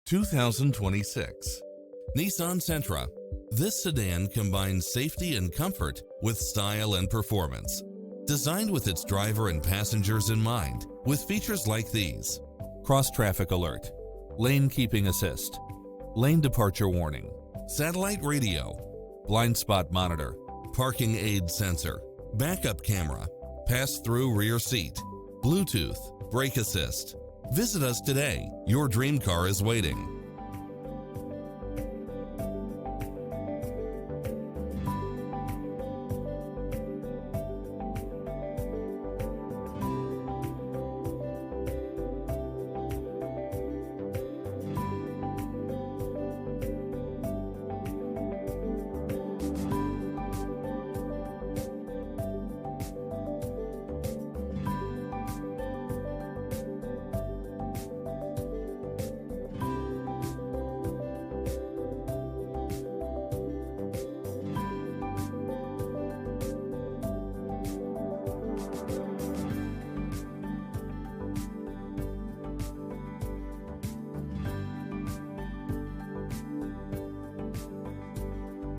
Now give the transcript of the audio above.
2026 Nissan Sentra. This sedan combines safety and comfort with style and performance. Designed with its driver and passengers in mind, with features like these: cross-traffic alert, lane keeping assist, lane departure warning, satellite radio, blind spot monitor, parking aid sensor, backup camera, pass-through rear seat, Bluetooth, brake assist. Visit us today. Your dream car is waiting.